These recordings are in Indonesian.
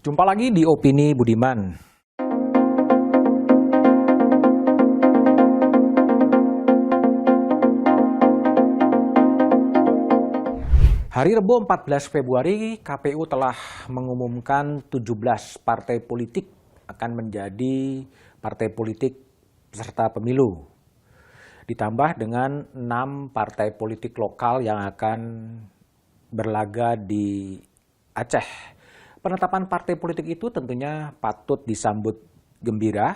Jumpa lagi di Opini Budiman. Hari Rabu 14 Februari, KPU telah mengumumkan 17 partai politik akan menjadi partai politik peserta pemilu. Ditambah dengan 6 partai politik lokal yang akan berlaga di Aceh. Penetapan partai politik itu tentunya patut disambut gembira,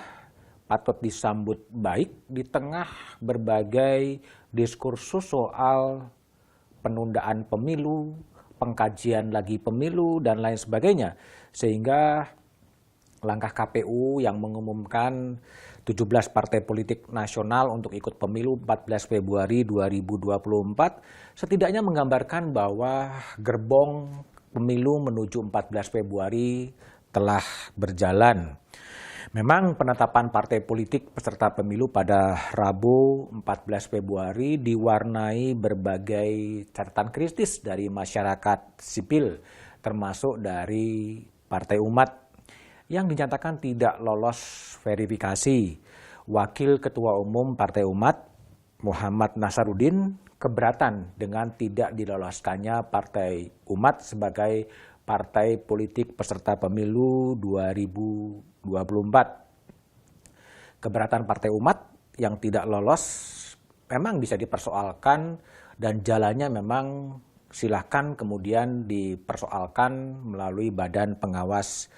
patut disambut baik di tengah berbagai diskursus soal penundaan pemilu, pengkajian lagi pemilu, dan lain sebagainya. Sehingga langkah KPU yang mengumumkan 17 partai politik nasional untuk ikut pemilu 14 Februari 2024 setidaknya menggambarkan bahwa gerbong pemilu menuju 14 Februari telah berjalan. Memang penetapan partai politik peserta pemilu pada Rabu 14 Februari diwarnai berbagai catatan kritis dari masyarakat sipil, termasuk dari Partai Umat yang dinyatakan tidak lolos verifikasi. Wakil Ketua Umum Partai Umat, Muhammad Nasaruddin, keberatan dengan tidak diloloskannya Partai Umat sebagai partai politik peserta pemilu 2024. Keberatan Partai Umat yang tidak lolos memang bisa dipersoalkan dan jalannya memang silahkan kemudian dipersoalkan melalui Badan Pengawas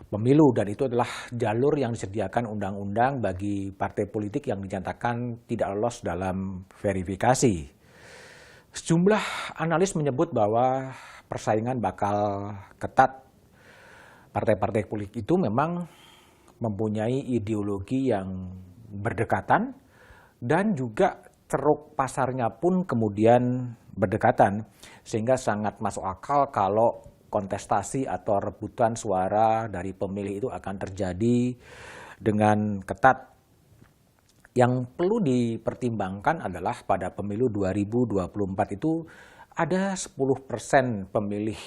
Pemilu, dan itu adalah jalur yang disediakan undang-undang bagi partai politik yang dinyatakan tidak lolos dalam verifikasi. Sejumlah analis menyebut bahwa persaingan bakal ketat. Partai-partai politik itu memang mempunyai ideologi yang berdekatan dan juga ceruk pasarnya pun kemudian berdekatan, sehingga sangat masuk akal kalau kontestasi atau rebutan suara dari pemilih itu akan terjadi dengan ketat. Yang perlu dipertimbangkan adalah pada pemilu 2024 itu ada 10% pemilih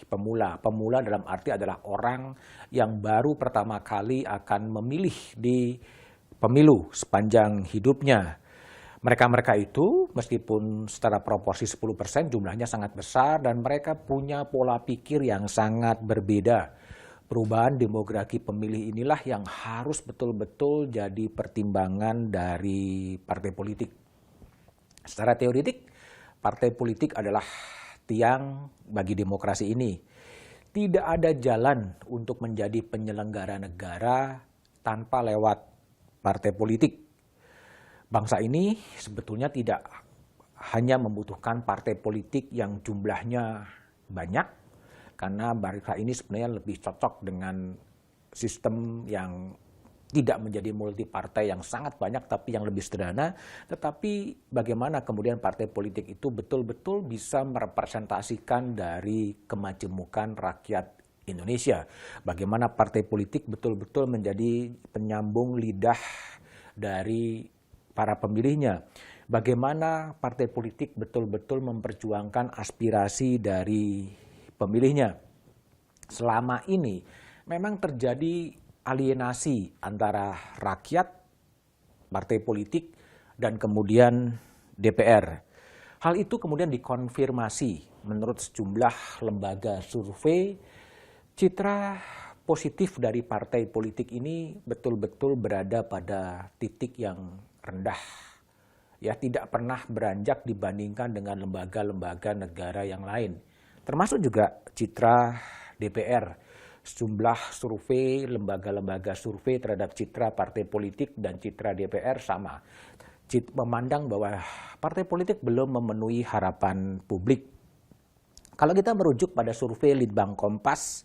pemula. Pemula dalam arti adalah orang yang baru pertama kali akan memilih di pemilu sepanjang hidupnya. Mereka-mereka itu meskipun secara proporsi 10% jumlahnya sangat besar dan mereka punya pola pikir yang sangat berbeda. Perubahan demografi pemilih inilah yang harus betul-betul jadi pertimbangan dari partai politik. Secara teoretik, partai politik adalah tiang bagi demokrasi ini. Tidak ada jalan untuk menjadi penyelenggara negara tanpa lewat partai politik. Bangsa ini sebetulnya tidak hanya membutuhkan partai politik yang jumlahnya banyak, karena bangsa ini sebenarnya lebih cocok dengan sistem yang tidak menjadi multi partai yang sangat banyak tapi yang lebih sederhana. Tetapi bagaimana kemudian partai politik itu betul-betul bisa merepresentasikan dari kemajemukan rakyat Indonesia. Bagaimana partai politik betul-betul menjadi penyambung lidah dari para pemilihnya. Bagaimana partai politik betul-betul memperjuangkan aspirasi dari pemilihnya. Selama ini memang terjadi alienasi antara rakyat, partai politik, dan kemudian DPR. Hal itu kemudian dikonfirmasi menurut sejumlah lembaga survei. Citra positif dari partai politik ini betul-betul berada pada titik yang rendah. Ya, tidak pernah beranjak dibandingkan dengan lembaga-lembaga negara yang lain. Termasuk juga citra DPR. Sejumlah survei, lembaga-lembaga survei terhadap citra partai politik dan citra DPR sama. Memandang bahwa partai politik belum memenuhi harapan publik. Kalau kita merujuk pada survei Litbang Kompas,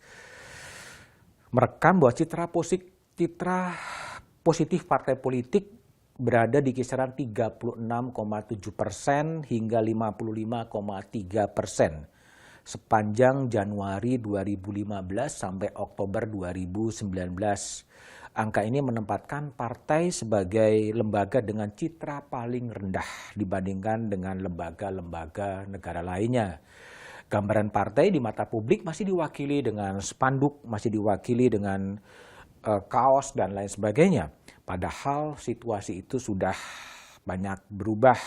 merekam bahwa citra positif partai politik berada di kisaran 36,7% hingga 55,3% sepanjang Januari 2015 sampai Oktober 2019. Angka ini menempatkan partai sebagai lembaga dengan citra paling rendah dibandingkan dengan lembaga-lembaga negara lainnya. Gambaran partai di mata publik masih diwakili dengan spanduk, masih diwakili dengan kaos dan lain sebagainya. Padahal situasi itu sudah banyak berubah.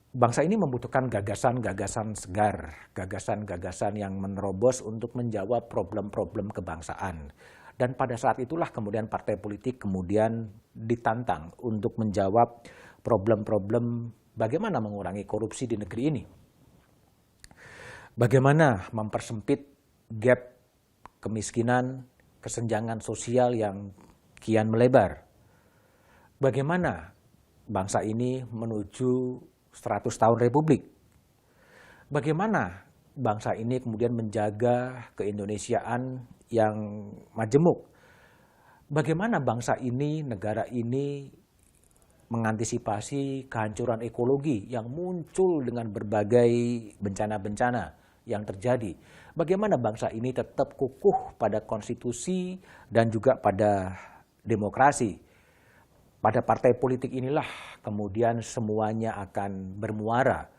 Bangsa ini membutuhkan gagasan-gagasan segar, gagasan-gagasan yang menerobos untuk menjawab problem-problem kebangsaan. Dan pada saat itulah kemudian partai politik kemudian ditantang untuk menjawab problem-problem bagaimana mengurangi korupsi di negeri ini. Bagaimana mempersempit gap kemiskinan, kesenjangan sosial yang kian melebar. Bagaimana bangsa ini menuju 100 tahun republik. Bagaimana bangsa ini kemudian menjaga keindonesiaan yang majemuk. Bagaimana bangsa ini, negara ini mengantisipasi kehancuran ekologi yang muncul dengan berbagai bencana-bencana yang terjadi. Bagaimana bangsa ini tetap kukuh pada konstitusi dan juga pada demokrasi. Pada partai politik inilah kemudian semuanya akan bermuara.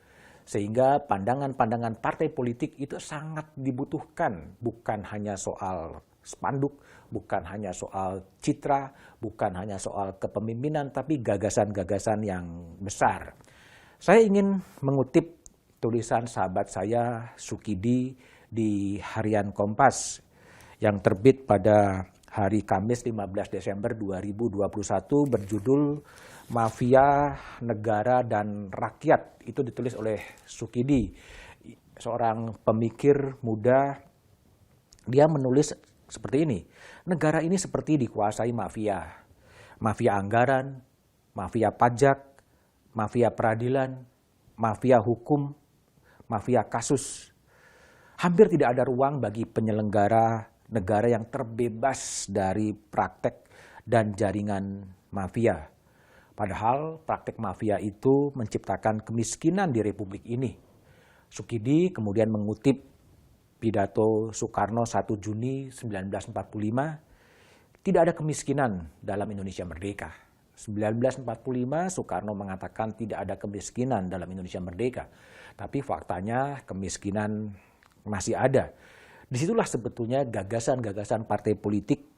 Sehingga pandangan-pandangan partai politik itu sangat dibutuhkan. Bukan hanya soal spanduk, bukan hanya soal citra, bukan hanya soal kepemimpinan, tapi gagasan-gagasan yang besar. Saya ingin mengutip tulisan sahabat saya, Sukidi, di Harian Kompas yang terbit pada hari Kamis 15 Desember 2021 berjudul Mafia Negara dan Rakyat. Itu ditulis oleh Sukidi, seorang pemikir muda. Dia menulis seperti ini, negara ini seperti dikuasai mafia. Mafia anggaran, mafia pajak, mafia peradilan, mafia hukum, mafia kasus. Hampir tidak ada ruang bagi penyelenggara negara yang terbebas dari praktek dan jaringan mafia. Padahal praktek mafia itu menciptakan kemiskinan di Republik ini. Sukidi kemudian mengutip pidato Soekarno 1 Juni 1945, tidak ada kemiskinan dalam Indonesia merdeka. 1945 Soekarno mengatakan tidak ada kemiskinan dalam Indonesia merdeka. Tapi faktanya kemiskinan masih ada. Disitulah sebetulnya gagasan-gagasan partai politik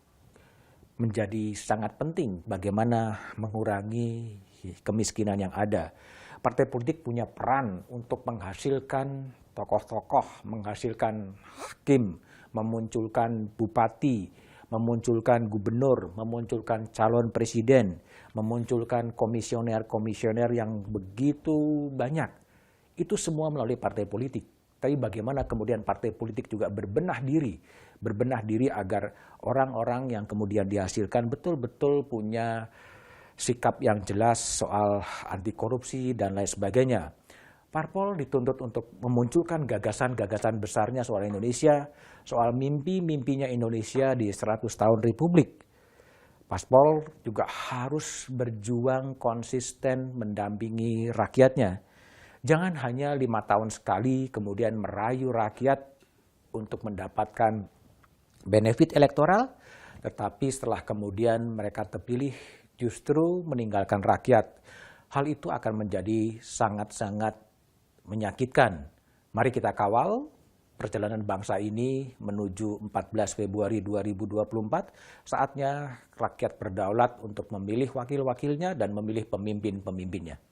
menjadi sangat penting bagaimana mengurangi kemiskinan yang ada. Partai politik punya peran untuk menghasilkan tokoh-tokoh, menghasilkan hakim, memunculkan bupati, memunculkan gubernur, memunculkan calon presiden, memunculkan komisioner-komisioner yang begitu banyak. Itu semua melalui partai politik. Tapi bagaimana kemudian partai politik juga berbenah diri agar orang-orang yang kemudian dihasilkan betul-betul punya sikap yang jelas soal anti korupsi dan lain sebagainya. Parpol dituntut untuk memunculkan gagasan-gagasan besarnya soal Indonesia, soal mimpi-mimpinya Indonesia di 100 tahun Republik. Parpol juga harus berjuang konsisten mendampingi rakyatnya. Jangan hanya 5 tahun sekali kemudian merayu rakyat untuk mendapatkan benefit elektoral, tetapi setelah kemudian mereka terpilih justru meninggalkan rakyat. Hal itu akan menjadi sangat-sangat menyakitkan. Mari kita kawal perjalanan bangsa ini menuju 14 Februari 2024. Saatnya rakyat berdaulat untuk memilih wakil-wakilnya dan memilih pemimpin-pemimpinnya.